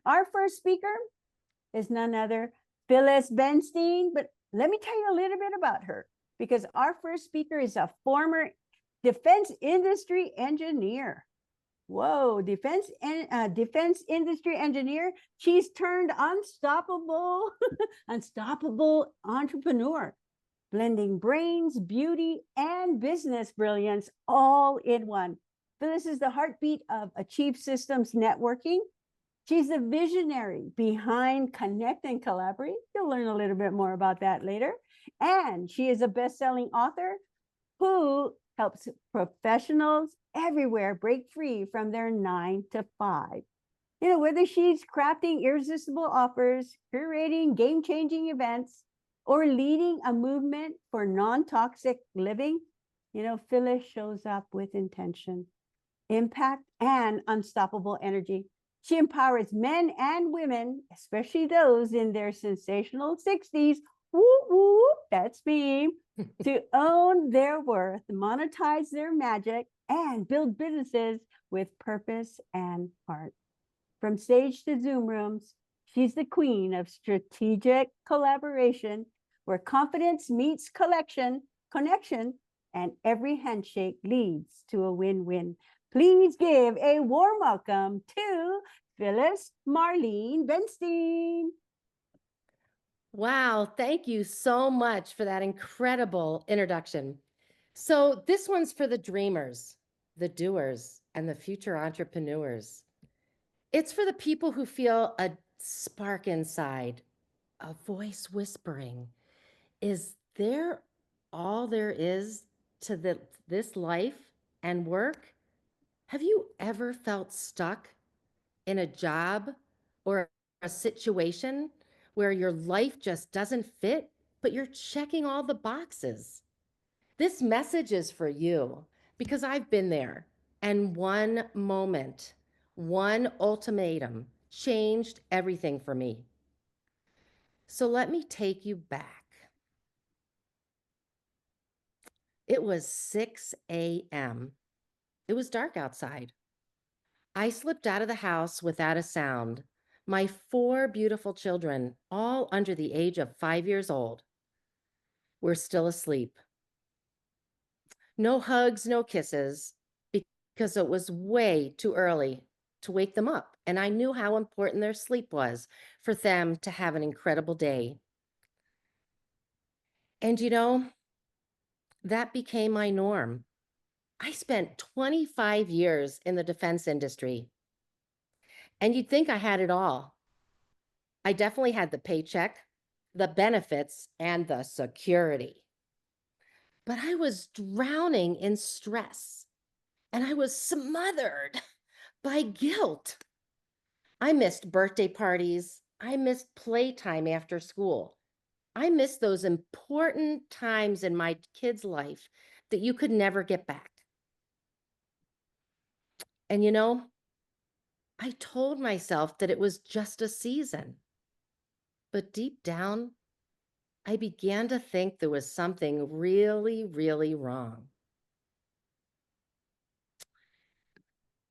Our first speaker is none other Phyllis Benstein, but let me tell you a little bit about her, because our first speaker is a former defense industry engineer. Whoa, defense industry engineer. She's turned unstoppable, unstoppable entrepreneur, blending brains, beauty, and business brilliance all in one. Phyllis is the heartbeat of Achieve Systems Networking. She's the visionary behind Connect and Collaborate. You'll learn a little bit more about that later. And she is a best-selling author who helps professionals everywhere break free from their 9-to-5. You know, whether she's crafting irresistible offers, curating game-changing events, or leading a movement for non-toxic living, you know, Phyllis shows up with intention, impact, and unstoppable energy. She empowers men and women, especially those in their sensational 60s, whoop, whoop, that's me, to own their worth, monetize their magic, and build businesses with purpose and heart. From stage to Zoom rooms, she's the queen of strategic collaboration, where confidence meets connection, and every handshake leads to a win-win. Please give a warm welcome to Phyllis Marlene Benstein. Wow, thank you so much for that incredible introduction. So this one's for the dreamers, the doers, and the future entrepreneurs. It's for the people who feel a spark inside, a voice whispering, is there all there is to this life and work? Have you ever felt stuck in a job or a situation where your life just doesn't fit, but you're checking all the boxes? This message is for you because I've been there, and one moment, one ultimatum changed everything for me. So let me take you back. It was 6 a.m. It was dark outside. I slipped out of the house without a sound. My 4 beautiful children, all under the age of 5 years old, were still asleep. No hugs, no kisses, because it was way too early to wake them up. And I knew how important their sleep was for them to have an incredible day. And you know, that became my norm. I spent 25 years in the defense industry, and you'd think I had it all. I definitely had the paycheck, the benefits, and the security. But I was drowning in stress, and I was smothered by guilt. I missed birthday parties. I missed playtime after school. I missed those important times in my kid's life that you could never get back. And you know, I told myself that it was just a season. But deep down, I began to think there was something really, really wrong.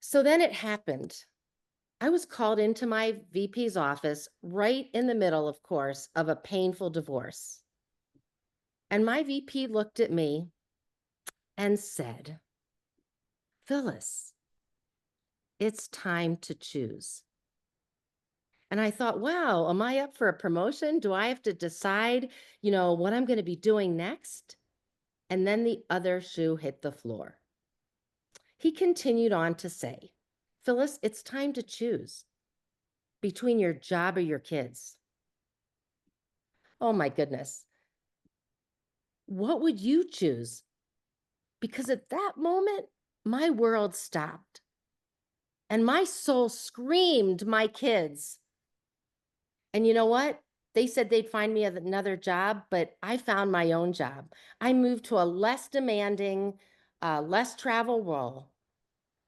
So then it happened. I was called into my VP's office right in the middle, of course, of a painful divorce. And my VP looked at me and said, "Phyllis, it's time to choose." And I thought, wow, am I up for a promotion? Do I have to decide, what I'm going to be doing next? And then the other shoe hit the floor. He continued on to say, "Phyllis, it's time to choose between your job or your kids." Oh my goodness. What would you choose? Because at that moment, my world stopped and my soul screamed, my kids. And you know what? They said they'd find me another job, but I found my own job. I moved to a less demanding, less travel role,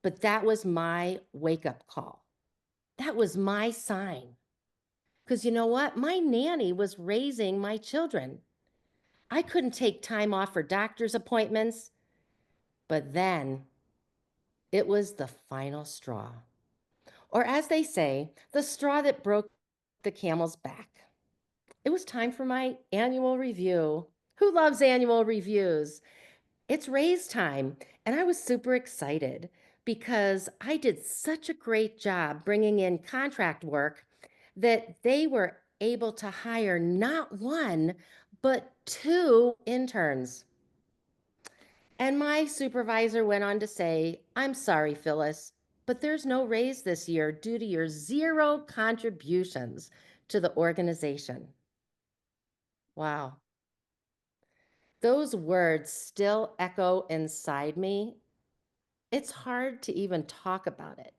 but that was my wake-up call. That was my sign. Because you know what? My nanny was raising my children. I couldn't take time off for doctor's appointments, but then it was the final straw. Or as they say, the straw that broke the camel's back. It was time for my annual review. Who loves annual reviews? It's raise time, and I was super excited because I did such a great job bringing in contract work that they were able to hire not one, but two interns. And my supervisor went on to say, I'm sorry, Phyllis, but there's no raise this year due to your zero contributions to the organization. Wow. Those words still echo inside me. It's hard to even talk about it.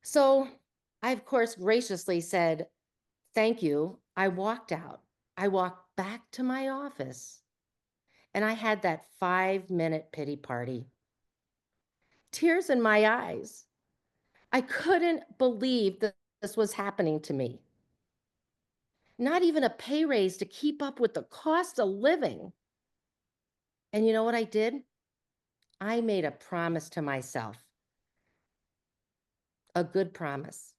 So I, of course, graciously said, thank you. I walked out. I walked back to my office and I had that 5-minute pity party. Tears in my eyes. I couldn't believe that this was happening to me. Not even a pay raise to keep up with the cost of living. And you know what I did? I made a promise to myself, a good promise.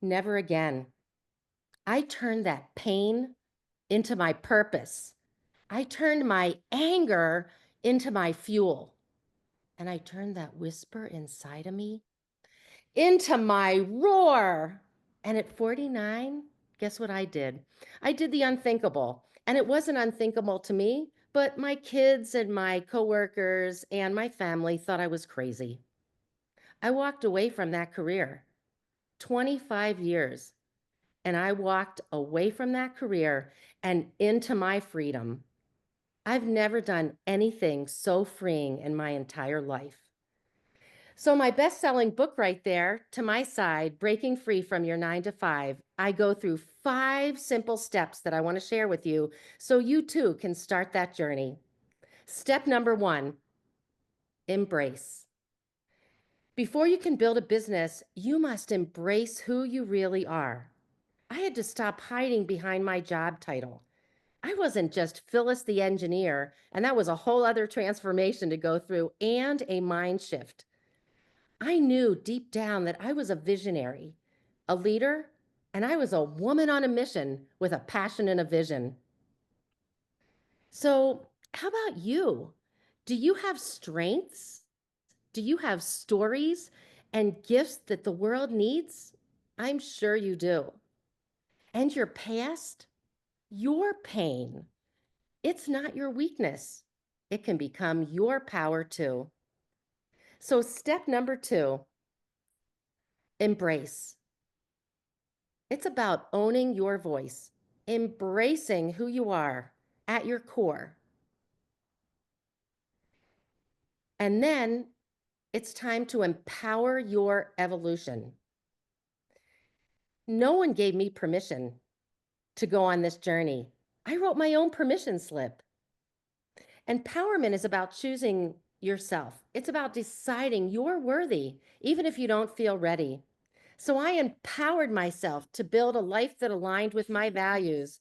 Never again. I turned that pain into my purpose. I turned my anger into my fuel. And I turned that whisper inside of me into my roar. And at 49, guess what I did? I did the unthinkable. And it wasn't unthinkable to me, but my kids and my coworkers and my family thought I was crazy. I walked away from that career, 25 years. And I walked away from that career and into my freedom. I've never done anything so freeing in my entire life. So my best-selling book right there to my side, Breaking Free from Your 9 to 5, I go through 5 simple steps that I want to share with you so you too can start that journey. Step number 1, embrace. Before you can build a business, you must embrace who you really are. I had to stop hiding behind my job title. I wasn't just Phyllis the engineer, and that was a whole other transformation to go through and a mind shift. I knew deep down that I was a visionary, a leader, and I was a woman on a mission with a passion and a vision. So, how about you? Do you have strengths? Do you have stories and gifts that the world needs? I'm sure you do. And your past, your pain, it's not your weakness. It can become your power too. So, step number 2, embrace. It's about owning your voice, embracing who you are at your core. And then it's time to empower your evolution. No one gave me permission to go on this journey. I wrote my own permission slip. Empowerment is about choosing yourself. It's about deciding you're worthy, even if you don't feel ready. So I empowered myself to build a life that aligned with my values.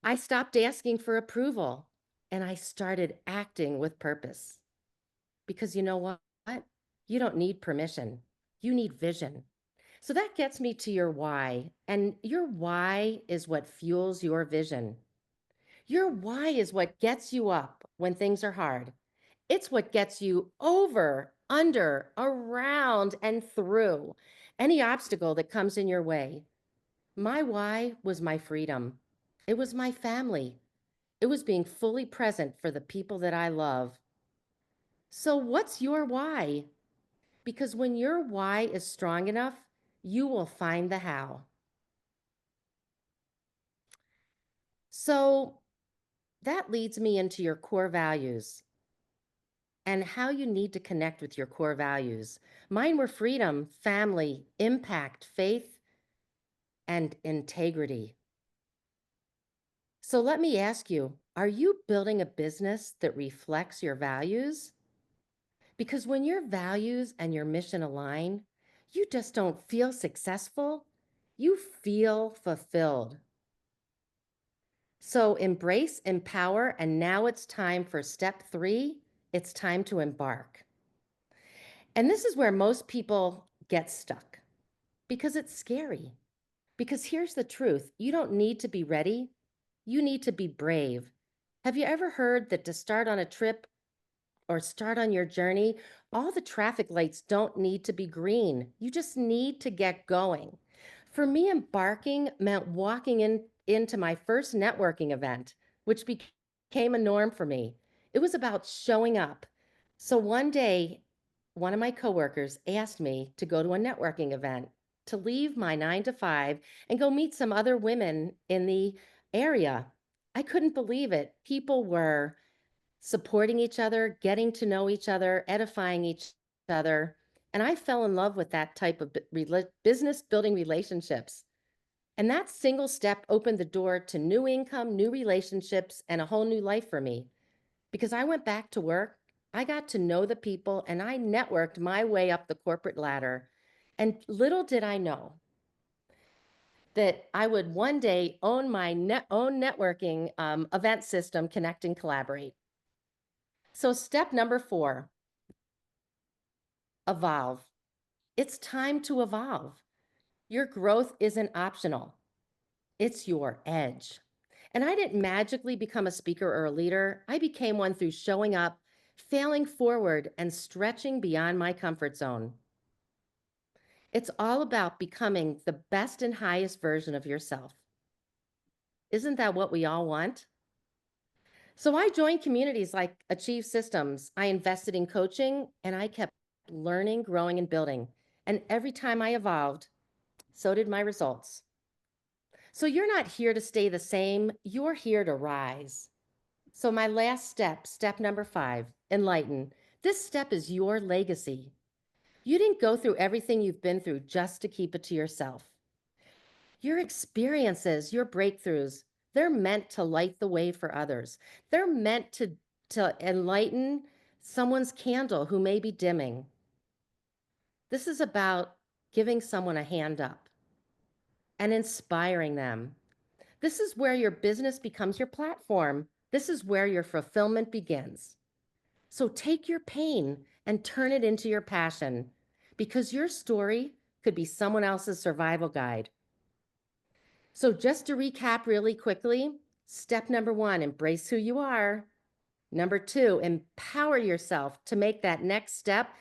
I stopped asking for approval and I started acting with purpose. Because you know what? You don't need permission. You need vision. So that gets me to your why. And your why is what fuels your vision. Your why is what gets you up when things are hard. It's what gets you over, under, around, and through any obstacle that comes in your way. My why was my freedom. It was my family. It was being fully present for the people that I love. So, what's your why? Because when your why is strong enough, you will find the how. So, that leads me into your core values and how you need to connect with your core values. Mine were freedom, family, impact, faith, and integrity. So let me ask you, are you building a business that reflects your values? Because when your values and your mission align, you just don't feel successful, you feel fulfilled. So embrace, empower, and now it's time for step 3. It's time to embark. And this is where most people get stuck because it's scary. Because here's the truth, you don't need to be ready, you need to be brave. Have you ever heard that to start on a trip or start on your journey, all the traffic lights don't need to be green. You just need to get going. For me, embarking meant walking into my first networking event, which became a norm for me. It was about showing up. So one day, one of my coworkers asked me to go to a networking event, to leave my 9 to 5 and go meet some other women in the area. I couldn't believe it. People were supporting each other, getting to know each other, edifying each other. And I fell in love with that type of business building relationships. And that single step opened the door to new income, new relationships, and a whole new life for me. Because I went back to work, I got to know the people, and I networked my way up the corporate ladder. And little did I know that I would one day own my own networking event system, Connect and Collaborate. So step number 4, evolve. It's time to evolve. Your growth isn't optional. It's your edge. And I didn't magically become a speaker or a leader. I became one through showing up, failing forward, and stretching beyond my comfort zone. It's all about becoming the best and highest version of yourself. Isn't that what we all want? So I joined communities like Achieve Systems. I invested in coaching and I kept learning, growing, and building. And every time I evolved, so did my results. So you're not here to stay the same, you're here to rise. So my last step, step number 5, enlighten. This step is your legacy. You didn't go through everything you've been through just to keep it to yourself. Your experiences, your breakthroughs, they're meant to light the way for others. They're meant to enlighten someone's candle who may be dimming. This is about giving someone a hand up and inspiring them. This is where your business becomes your platform. This is where your fulfillment begins. So take your pain and turn it into your passion, because your story could be someone else's survival guide. So just to recap really quickly, step number 1, embrace who you are. Number 2, empower yourself to make that next step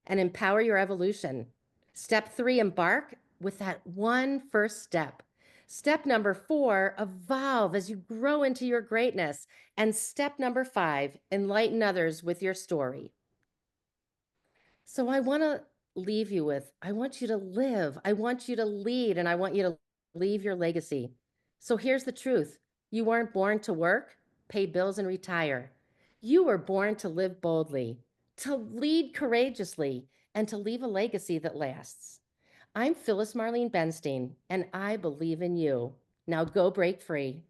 and empower your evolution. Step 3, embark with that one first step. Step number 4, evolve as you grow into your greatness. And step number 5, enlighten others with your story. So I want to leave you with, I want you to live, I want you to lead, and I want you to leave your legacy. So here's the truth. You weren't born to work, pay bills, and retire. You were born to live boldly, to lead courageously, and to leave a legacy that lasts. I'm Phyllis Marlene Benstein, and I believe in you. Now go break free.